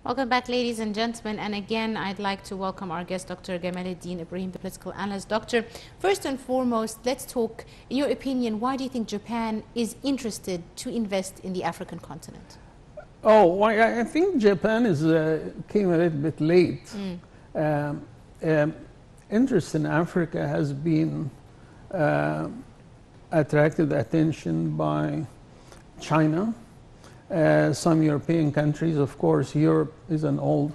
Welcome back, ladies and gentlemen. And again, I'd like to welcome our guest, Dr. Gamal Eddin Ibrahim, the political analyst. Doctor, first and foremost, let's talk, in your opinion, why do you think Japan is interested to invest in the African continent? Oh, well, I think Japan came a little bit late. Interest in Africa has been attracted attention by China, some European countries. Of course, Europe is an old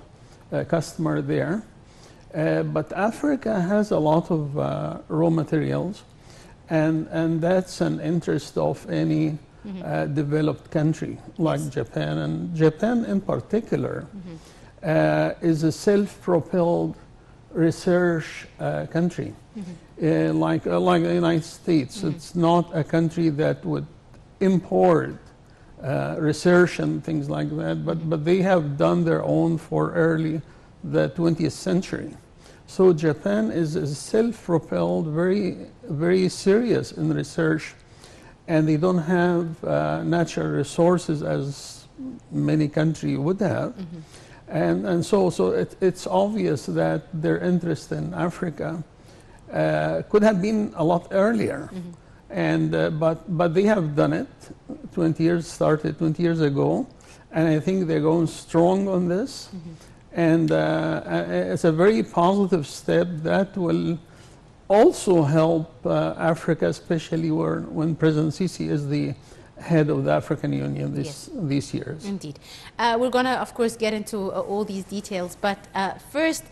customer there. But Africa has a lot of raw materials, and that's an interest of any developed country like Japan. And Japan in particular is a self-propelled research country. Like the United States, it's not a country that would import research and things like that, but they have done their own for early the 20th century. So Japan is self-propelled, very serious in research, and they don't have natural resources as many countries would have. And so it's obvious that their interest in Africa could have been a lot earlier. And but they have done it. 20 years ago, and I think they're going strong on this. And it's a very positive step that will also help Africa, especially when President Sisi is the head of the African Union these years. Indeed. We're going to, of course, get into all these details, but first,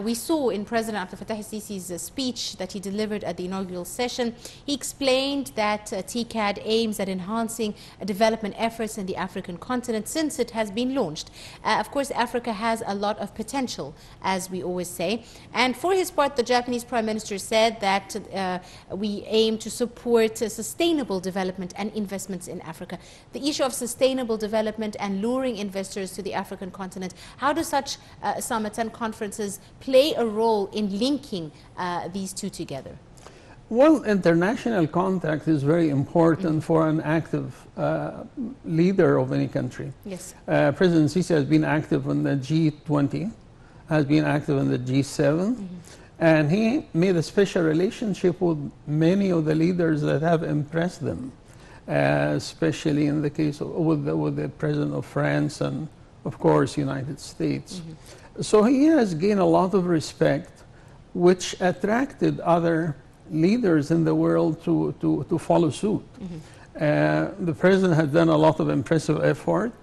we saw in President Abdel Fattah al-Sisi's speech that he delivered at the inaugural session, he explained that TCAD aims at enhancing development efforts in the African continent since it has been launched. Of course, Africa has a lot of potential, as we always say, and for his part, the Japanese Prime Minister said that we aim to support sustainable development and investment in Africa. The issue of sustainable development and luring investors to the African continent, how do such summits and conferences play a role in linking these two together? Well, international contact is very important for an active leader of any country. Yes. President Sisi has been active in the G20, has been active in the G7, and he made a special relationship with many of the leaders that have impressed them. Especially in the case of with the President of France and, of course, United States. So he has gained a lot of respect, which attracted other leaders in the world to follow suit. The President has done a lot of impressive effort.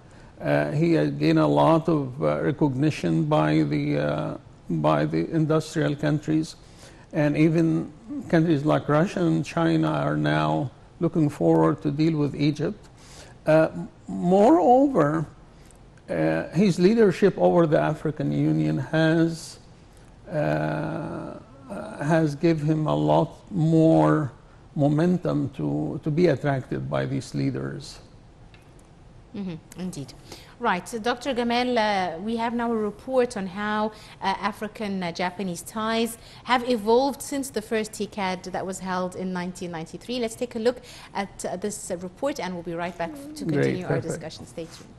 He has gained a lot of recognition by the industrial countries, and even countries like Russia and China are now looking forward to deal with Egypt. Moreover, his leadership over the African Union has given him a lot more momentum to be attracted by these leaders. Indeed. Right. So Dr. Gamal, we have now a report on how African-Japanese ties have evolved since the first TCAD that was held in 1993. Let's take a look at this report, and we'll be right back to continue our discussion. Stay tuned.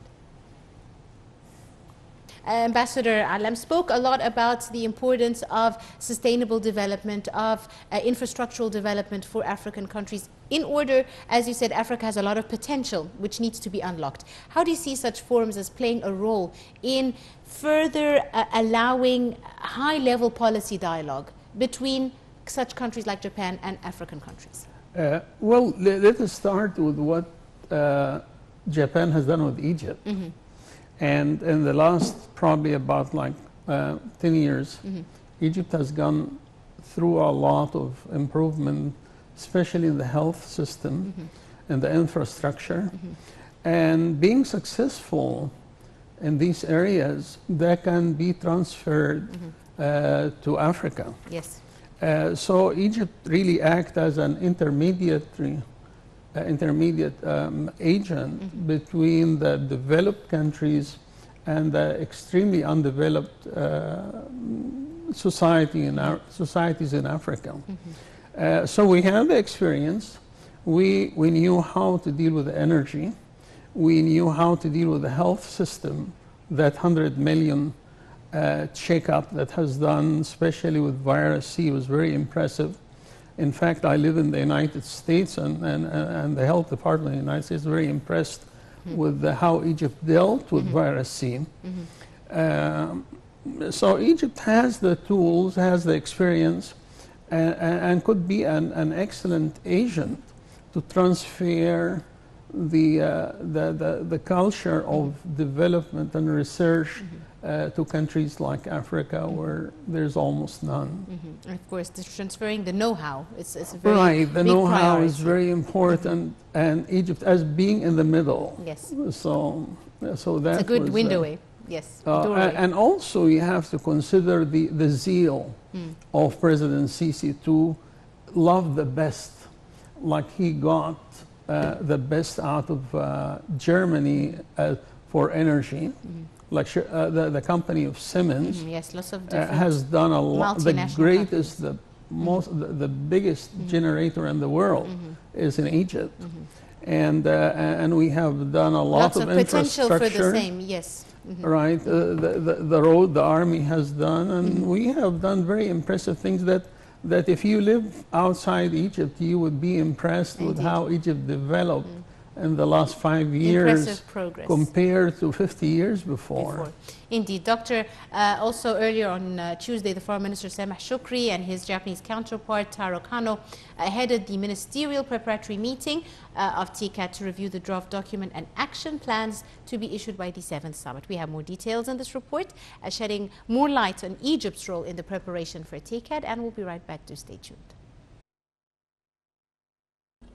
Ambassador Alam spoke a lot about the importance of sustainable development, of infrastructural development for African countries. In order, as you said, Africa has a lot of potential which needs to be unlocked. How do you see such forums as playing a role in further allowing high-level policy dialogue between such countries like Japan and African countries? Well, let us start with what Japan has done with Egypt. And in the last probably about 10 years, Egypt has gone through a lot of improvement, especially in the health system and the infrastructure. And being successful in these areas, that can be transferred to Africa. Yes. So Egypt really acts as an intermediate agent between the developed countries and the extremely undeveloped societies in Africa. So we have the experience. We knew how to deal with energy. We knew how to deal with the health system that 100 million checkup that has done, especially with virus C, was very impressive. In fact, I live in the United States, and the health department in the United States is very impressed with how Egypt dealt with virus C. So Egypt has the tools, has the experience, and could be an excellent agent to transfer the culture of development and research to countries like Africa, where there's almost none. And of course, transferring the know-how is a very right. The big know-how priority. is very important, and Egypt as being in the middle. Yes. So that it's a good was, window. Yes. Doorway. And also you have to consider the zeal of President Sisi to love the best, like he got the best out of Germany for energy. Like the company of Siemens yes, lots of different has done a lot. The greatest, companies. the biggest generator in the world is in Egypt, and we have done a lot lots of potential infrastructure. for the same. Yes. Right, the road the army has done, and we have done very impressive things that if you live outside Egypt, you would be impressed with how Egypt developed in the last 5 years. Impressive progress. Compared to 50 years before. Indeed. Doctor, also earlier on Tuesday, the Foreign Minister Sameh Shoukry and his Japanese counterpart Taro Kano headed the ministerial preparatory meeting of TCAD to review the draft document and action plans to be issued by the 7th summit. We have more details in this report, shedding more light on Egypt's role in the preparation for TCAD, and we'll be right back to stay tuned.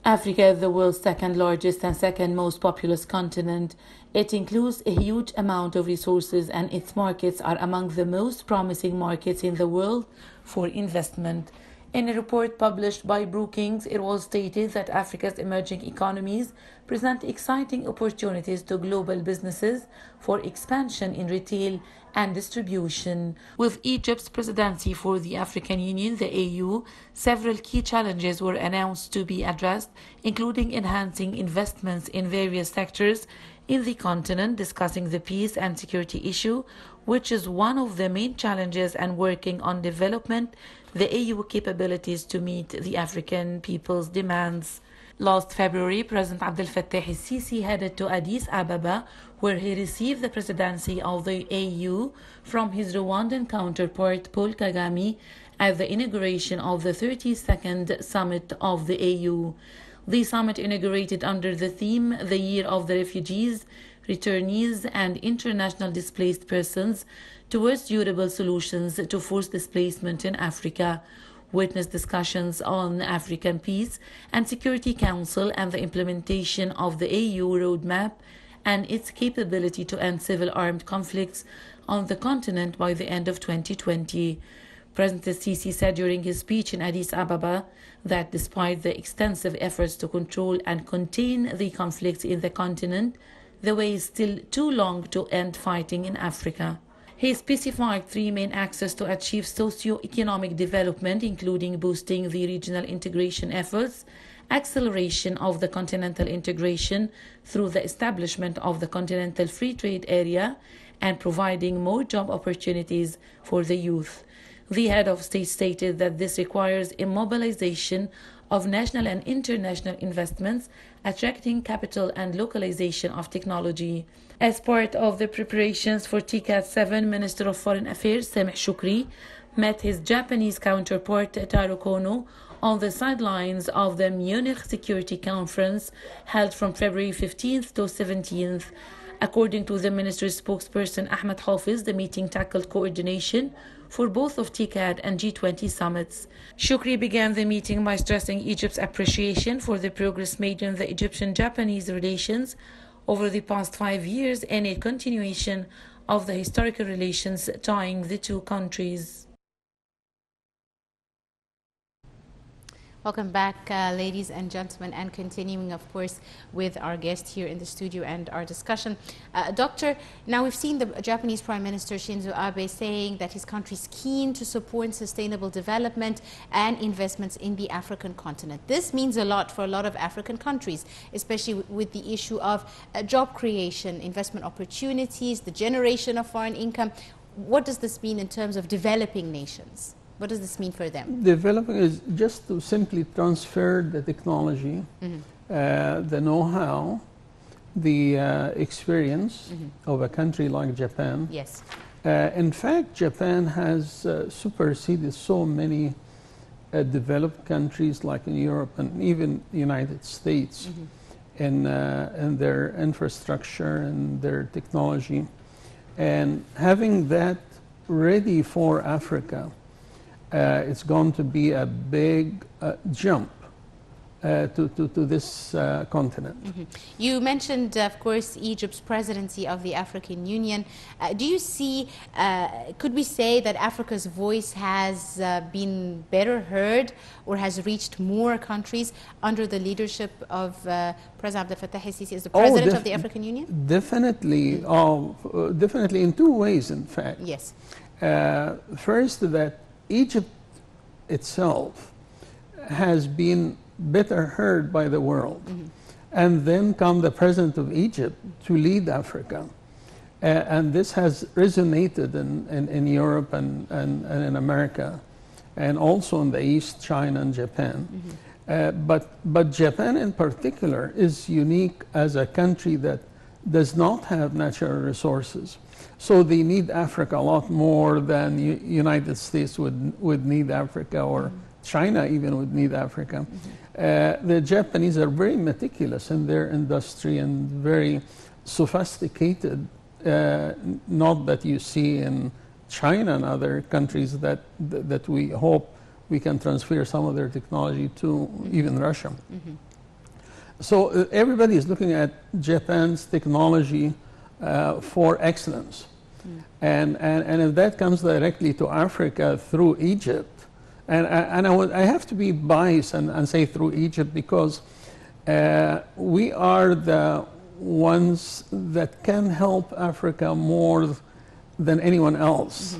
Africa is the world's second largest and second most populous continent. It includes a huge amount of resources, and its markets are among the most promising markets in the world for investment. In a report published by Brookings, it was stated that Africa's emerging economies present exciting opportunities to global businesses for expansion in retail and distribution. With Egypt's presidency for the African Union, the AU, several key challenges were announced to be addressed, including enhancing investments in various sectors in the continent, discussing the peace and security issue, which is one of the main challenges, and working on development the AU capabilities to meet the African people's demands. Last February, President Abdel Fattah el-Sisi headed to Addis Ababa, where he received the presidency of the AU from his Rwandan counterpart Paul Kagame at the inauguration of the 32nd summit of the AU. The summit inaugurated under the theme "The Year of the Refugees, Returnees and International Displaced Persons Towards Durable Solutions to Forced Displacement in Africa," witnessed discussions on African Peace and Security Council and the implementation of the AU roadmap and its capability to end civil armed conflicts on the continent by the end of 2020. President el-Sisi said during his speech in Addis Ababa that despite the extensive efforts to control and contain the conflicts in the continent, the way is still too long to end fighting in Africa. He specified three main axes to achieve socio-economic development, including boosting the regional integration efforts, acceleration of the continental integration through the establishment of the Continental Free Trade Area, and providing more job opportunities for the youth. The head of state stated that this requires a mobilization of national and international investments, attracting capital and localization of technology. As part of the preparations for TCAD 7, Minister of Foreign Affairs Sameh Shoukry met his Japanese counterpart Taro Kano on the sidelines of the Munich Security Conference held from February 15th to 17th. According to the minister's spokesperson Ahmed Hafiz, the meeting tackled coordination for both of TCAD and G20 summits. Shoukry began the meeting by stressing Egypt's appreciation for the progress made in the Egyptian-Japanese relations over the past 5 years and a continuation of the historical relations tying the two countries. Welcome back, ladies and gentlemen, and continuing, of course, with our guest here in the studio and our discussion. Doctor, now we've seen the Japanese Prime Minister Shinzo Abe saying that his country is keen to support sustainable development and investments in the African continent. This means a lot for a lot of African countries, especially with the issue of job creation, investment opportunities, the generation of foreign income. What does this mean in terms of developing nations? What does this mean for them? Developing is just to simply transfer the technology, the know-how, the experience of a country like Japan. Yes. In fact, Japan has superseded so many developed countries like in Europe and even the United States in their infrastructure and their technology. And having that ready for Africa, it's going to be a big jump to this continent. You mentioned, of course, Egypt's presidency of the African Union. Do you see, could we say that Africa's voice has been better heard or has reached more countries under the leadership of President Abdel Fattah el-Sisi as the president of the African Union? Definitely, definitely in two ways, in fact. Yes. First, that Egypt itself has been better heard by the world. And then come the president of Egypt to lead Africa. And this has resonated in Europe and in America, and also in the East, China and Japan. But Japan in particular is unique as a country that does not have natural resources. So they need Africa a lot more than United States would need Africa, or China even would need Africa. The Japanese are very meticulous in their industry and very sophisticated, not that you see in China and other countries that we hope we can transfer some of their technology to, even Russia. So everybody is looking at Japan's technology for excellence. And if that comes directly to Africa through Egypt, and I have to be biased and say through Egypt, because we are the ones that can help Africa more than anyone else.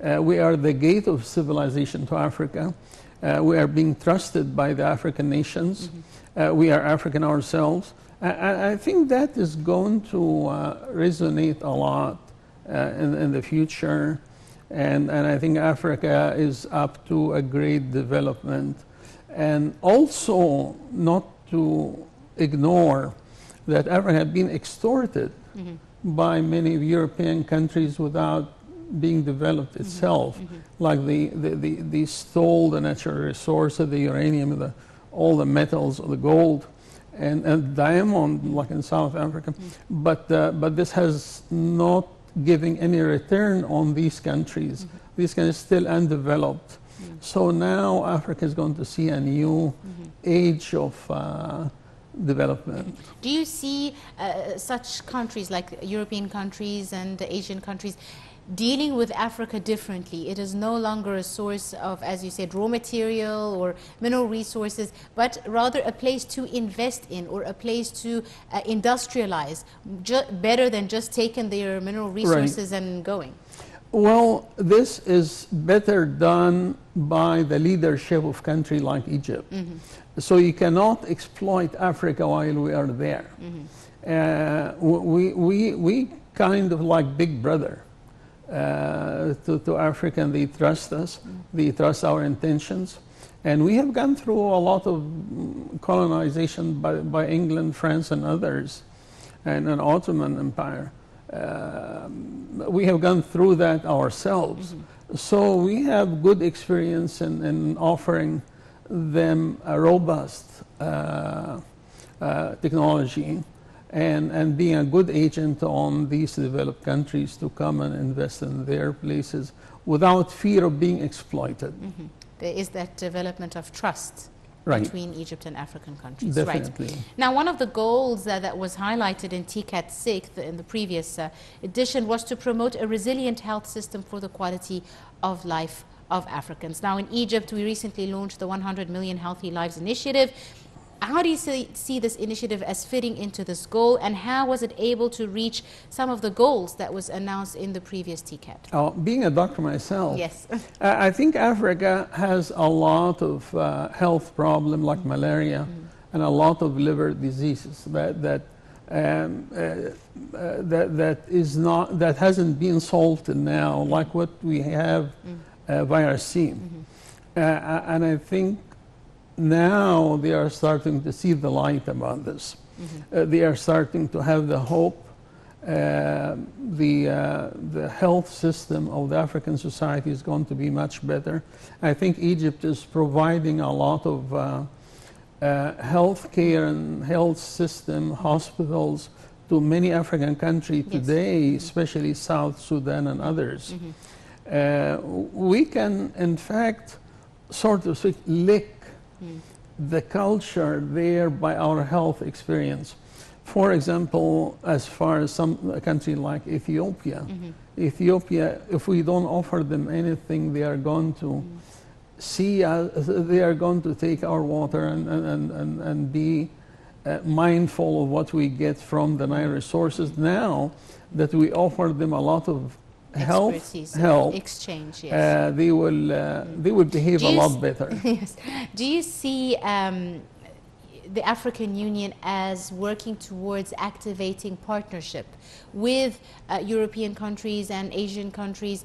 We are the gate of civilization to Africa. We are being trusted by the African nations. We are African ourselves. I think that is going to resonate a lot in the future. And I think Africa is up to a great development. And also not to ignore that Africa had been extorted by many European countries without being developed itself. Like they stole the natural resources, the uranium, all the metals, the gold, and diamond, like in South Africa. But this has not giving any return on these countries. These countries still undeveloped. So now Africa is going to see a new age of development. Do you see such countries like European countries and Asian countries dealing with Africa differently? It is no longer a source of, as you said, raw material or mineral resources, but rather a place to invest in, or a place to industrialize, better than just taking their mineral resources and going. Well, this is better done by the leadership of country like Egypt. So you cannot exploit Africa while we are there. We kind of like big brother to Africa, and they trust us, they trust our intentions. And we have gone through a lot of colonization by England, France and others, and an Ottoman Empire. We have gone through that ourselves. So we have good experience in offering them a robust technology and being a good agent on these developed countries to come and invest in their places without fear of being exploited. There is that development of trust between Egypt and African countries. Definitely. Right. Now, one of the goals that was highlighted in TCAT 6 in the previous edition was to promote a resilient health system for the quality of life of Africans. Now, in Egypt, we recently launched the 100 Million Healthy Lives Initiative. How do you see this initiative as fitting into this goal, and how was it able to reach some of the goals that was announced in the previous TCAD? Being a doctor myself, yes. I think Africa has a lot of health problems like malaria and a lot of liver diseases that hasn't been solved till now, like what we have virus C. And I think now they are starting to see the light about this. They are starting to have the hope. The health system of the African society is going to be much better. I think Egypt is providing a lot of health care and health system, hospitals to many African countries today, especially South Sudan and others. We can, in fact, sort of lick the culture there by our health experience. For example, as far as a country like Ethiopia, Ethiopia, if we don't offer them anything, they are going to see us, they are going to take our water and be mindful of what we get from the Nile resources. Now that we offer them a lot of help exchange, yes. they will behave a lot better. Yes. Do you see the African Union as working towards activating partnership with European countries and Asian countries?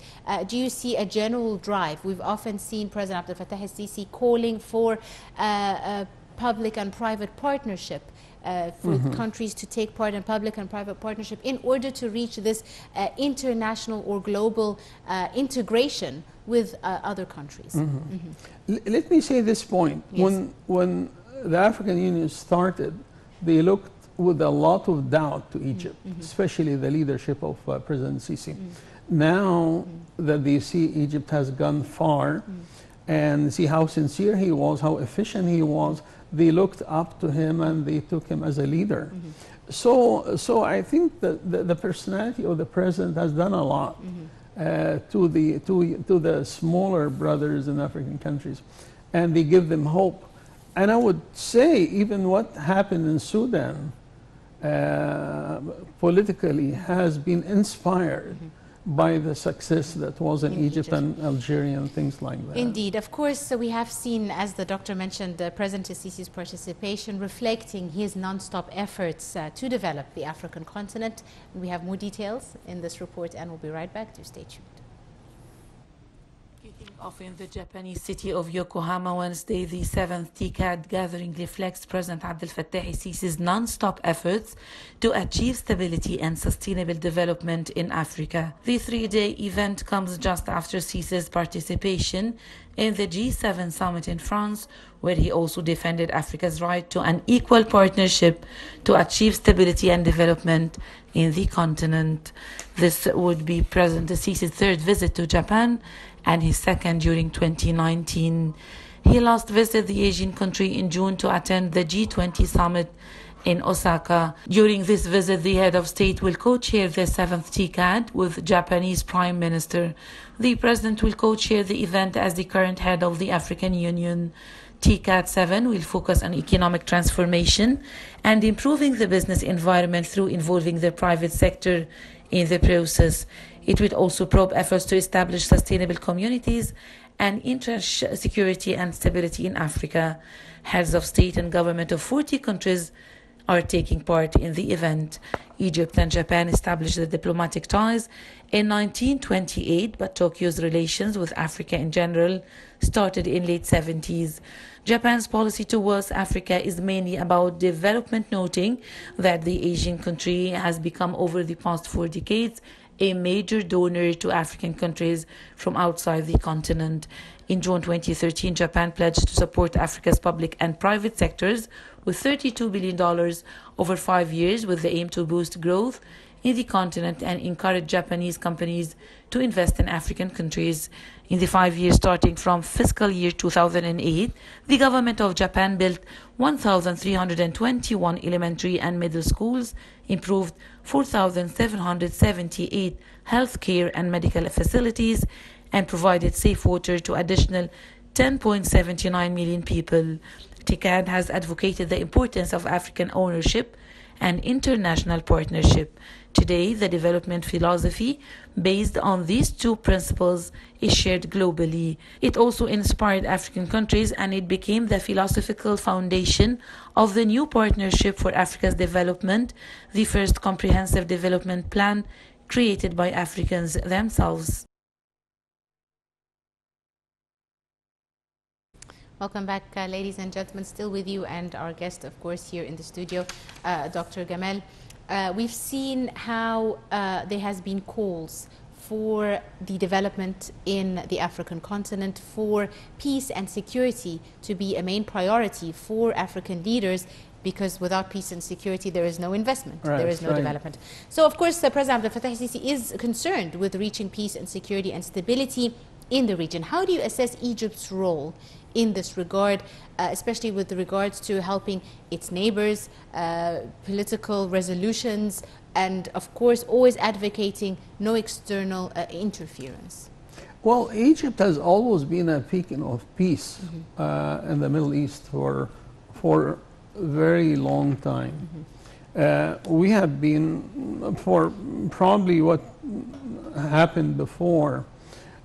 Do you see a general drive? We've often seen President Abdel Fattah el-Sisi calling for public and private partnership for countries to take part in public and private partnership in order to reach this international or global integration with other countries. Let me say this point. Yes. When the African Union started, they looked with a lot of doubt to Egypt, especially the leadership of President Sisi. Now that they see Egypt has gone far and see how sincere he was, how efficient he was, they looked up to him and they took him as a leader. So I think that the personality of the president has done a lot to the smaller brothers in African countries, and they give them hope. And I would say even what happened in Sudan politically has been inspired by the success that was in Egypt and Algeria and things like that. Indeed. Of course, we have seen, as the doctor mentioned, President Sisi's participation reflecting his non-stop efforts to develop the African continent. We have more details in this report, and we'll be right back. Do stay tuned. Kicking off in the Japanese city of Yokohama Wednesday, the 7th TCAD gathering reflects President Abdel Fattah el-Sisi's non-stop efforts to achieve stability and sustainable development in Africa. The three-day event comes just after Sisi's participation in the G7 summit in France, where he also defended Africa's right to an equal partnership to achieve stability and development in the continent. This would be President Sisi's third visit to Japan and his second during 2019. He last visited the Asian country in June to attend the G20 summit in Osaka. During this visit, the head of state will co-chair the 7th TCAD with Japanese Prime Minister. The president will co-chair the event as the current head of the African Union. TCAD 7 will focus on economic transformation and improving the business environment through involving the private sector in the process. It will also probe efforts to establish sustainable communities and entrench security and stability in Africa. Heads of state and government of 40 countries are taking part in the event. Egypt and Japan established the diplomatic ties in 1928, but Tokyo's relations with Africa in general started in late 70s. Japan's policy towards Africa is mainly about development, noting that the Asian country has become over the past 4 decades a major donor to African countries from outside the continent. In June 2013, Japan pledged to support Africa's public and private sectors with $32 billion over 5 years, with the aim to boost growth in the continent and encourage Japanese companies to invest in African countries. In the 5 years starting from fiscal year 2008, the government of Japan built 1,321 elementary and middle schools, improved 4,778 healthcare and medical facilities, and provided safe water to additional 10.79 million people. TICAD has advocated the importance of African ownership and international partnership. Today, the development philosophy based on these two principles is shared globally. It also inspired African countries, and it became the philosophical foundation of the new Partnership for Africa's Development, the first comprehensive development plan created by Africans themselves. Welcome back, ladies and gentlemen. Still with you and our guest, of course, here in the studio, Dr. Gamal. We've seen how there has been calls for the development in the African continent, for peace and security to be a main priority for African leaders, because without peace and security, there is no investment, there is no development. So, of course, President Abdel Fattah el-Sisi is concerned with reaching peace and security and stability in the region. How do you assess Egypt's role in this regard, especially with regards to helping its neighbors, political resolutions, and of course always advocating no external interference? Well, Egypt has always been a beacon of peace in the Middle East for a very long time. We have been, for probably what happened before,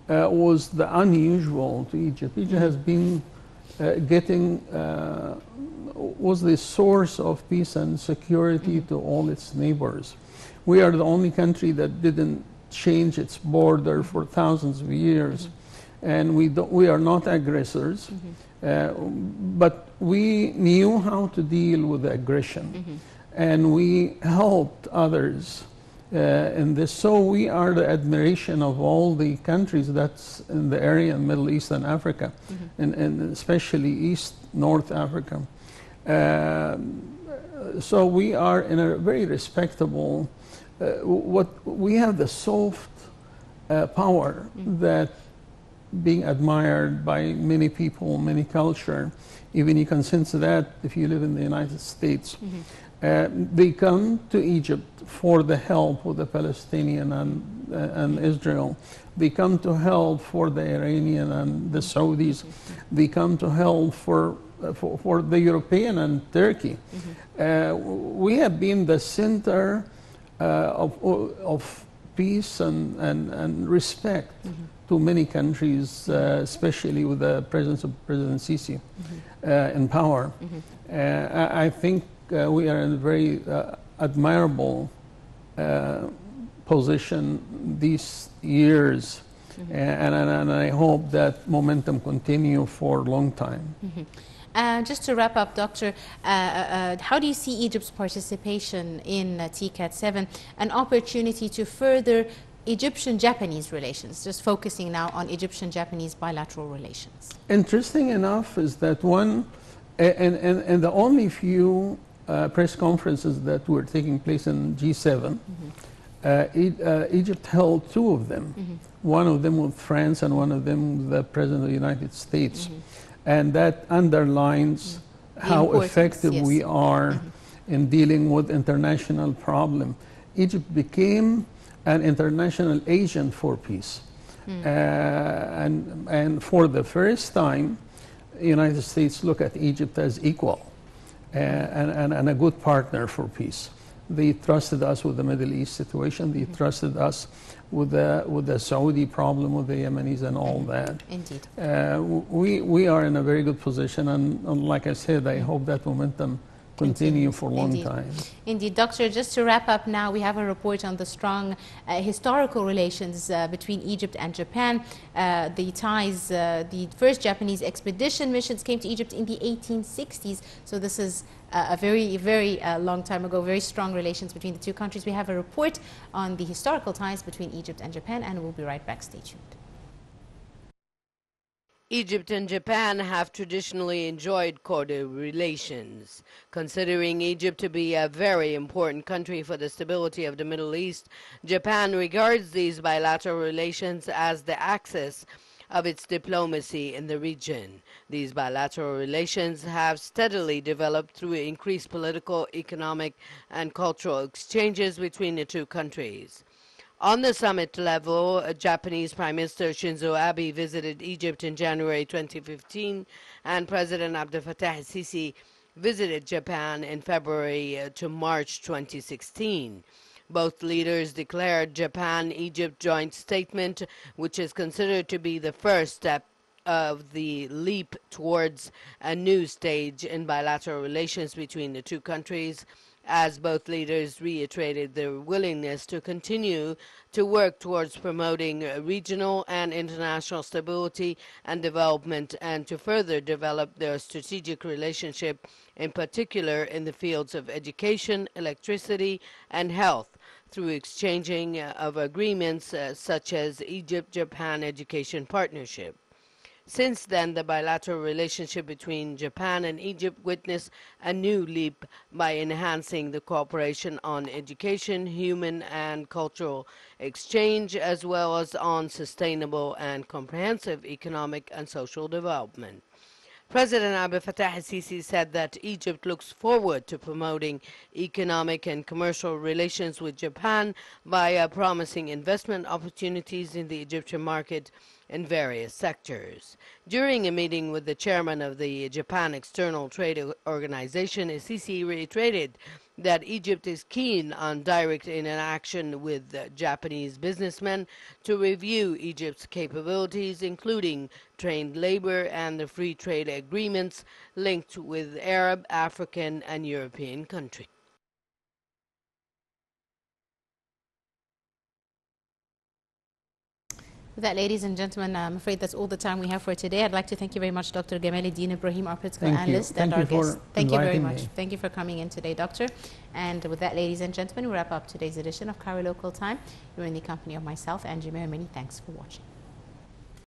was the unusual to Egypt. Egypt has been was the source of peace and security to all its neighbors. We are the only country that didn't change its border for thousands of years, and we are not aggressors, but we knew how to deal with aggression, and we helped others in this. So we are the admiration of all the countries that's in the area in Middle East and Africa, and especially East North Africa. So we are in a very respectable, we have the soft power that being admired by many people, many culture. Even you can sense that if you live in the United States. They come to Egypt for the help with the Palestinian and Israel. They come to help for the Iranian and the Saudis. They come to help for the European and Turkey. We have been the center of peace and respect to many countries, especially with the presence of President Sisi in power. I think we are in a very admirable position these years, and I hope that momentum continue for a long time. Just to wrap up, Doctor, how do you see Egypt's participation in TCAD 7 an opportunity to further Egyptian-Japanese relations, just focusing now on Egyptian-Japanese bilateral relations? Interesting enough is that one, and the only few press conferences that were taking place in G7, Egypt held two of them. One of them with France and one of them with the President of the United States. And that underlines how effective we are in dealing with international problem. Egypt became an international agent for peace. And for the first time, the United States look at Egypt as equal and a good partner for peace. They trusted us with the Middle East situation. They trusted us with the Saudi problem, with the Yemenis and all that. Indeed. We are in a very good position, and like I said, I hope that momentum continue for a long time. Indeed. Doctor, just to wrap up now, we have a report on the strong historical relations between Egypt and Japan. The ties, the first Japanese expedition missions came to Egypt in the 1860s, so this is a very, very long time ago, very strong relations between the two countries. We have a report on the historical ties between Egypt and Japan, and we'll be right back. Stay tuned. Egypt and Japan have traditionally enjoyed cordial relations. Considering Egypt to be a very important country for the stability of the Middle East, Japan regards these bilateral relations as the axis of its diplomacy in the region. These bilateral relations have steadily developed through increased political, economic, and cultural exchanges between the two countries. On the summit level, Japanese Prime Minister Shinzo Abe visited Egypt in January 2015, and President Abdel Fattah el-Sisi visited Japan in February to March 2016. Both leaders declared Japan-Egypt joint statement, which is considered to be the first step of the leap towards a new stage in bilateral relations between the two countries, as both leaders reiterated their willingness to continue to work towards promoting regional and international stability and development, and to further develop their strategic relationship, in particular in the fields of education, electricity, and health, through exchanging of agreements such as Egypt-Japan Education Partnership. Since then, the bilateral relationship between Japan and Egypt witnessed a new leap by enhancing the cooperation on education, human and cultural exchange, as well as on sustainable and comprehensive economic and social development. President Abdel Fattah el-Sisi said that Egypt looks forward to promoting economic and commercial relations with Japan via promising investment opportunities in the Egyptian market in various sectors. During a meeting with the chairman of the Japan External Trade Organization, el-Sisi reiterated that Egypt is keen on direct interaction with Japanese businessmen to review Egypt's capabilities, including trained labor and the free trade agreements linked with Arab, African, and European countries. With that, ladies and gentlemen, I'm afraid that's all the time we have for today. I'd like to thank you very much, Dr. Gamal Eddin Ibrahim, our political analyst, and our guest. Thank you very much. Thank you for coming in today, Doctor. And with that, ladies and gentlemen, we wrap up today's edition of Cairo Local Time. You're in the company of myself, Angie Mayor. Many thanks for watching.